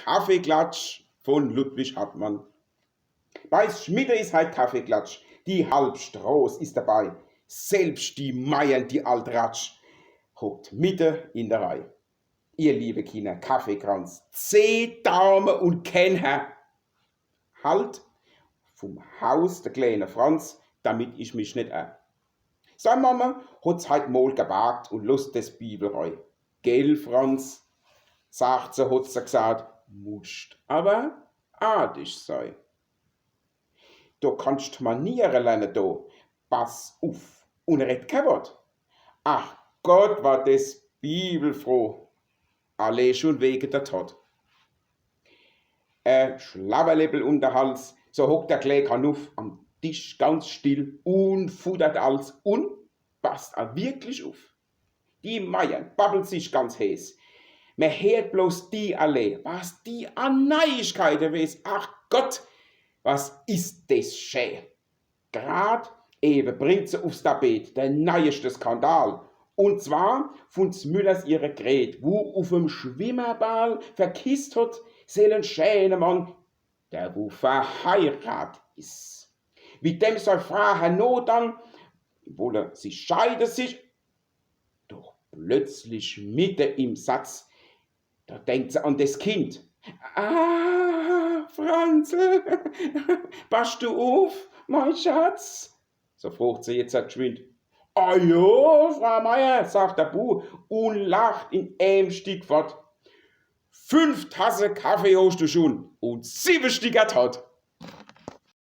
Kaffeeklatsch von Ludwig Hartmann. Bei Schmidte ist halt Kaffeeklatsch, die Halbstroß ist dabei, selbst die Meiern, die Altratsch, hockt Mitte in der Reihe. Ihr liebe Kinder, Kaffeekranz, 10 Damen und kein Herr. Halt vom Haus der kleine Franz, damit ich mich nicht Seine Mama hat's heut mal gewagt und lust des Bibelreu. Gell, Franz, sagt sie, hat sie gesagt, musst aber artig sein. Du kannst Manieren lernen, da. Pass auf und red kein Wort. Ach Gott, war das bibelfroh. Alle schon wegen der Tod. Schlabberleppel um den Hals, so hockt der kleine Kanuff am Tisch ganz still und futtert alles und passt auch wirklich auf. Die Meiern babbeln sich ganz heiß. Man hört bloß die alle, was die an Neuigkeiten weiß. Ach Gott, was ist das schön. Grad eben bringt sie aufs Tapet der neueste Skandal. Und zwar von Müllers ihre Gret, wo auf dem Schwimmerball verkisst hat, seelen schöne Mann, der wo verheiratet ist. Wie dem soll Frau Hanno dann, wolle sie scheiden sich, doch plötzlich mitten im Satz, da denkt sie an das Kind. Ah, Franzl, passt du auf, mein Schatz? So fragt sie jetzt geschwind. Ah ja, Frau Meier, sagt der Bu und lacht in einem Stück fort. 5 Tassen Kaffee hast du schon und 7 Stück hat.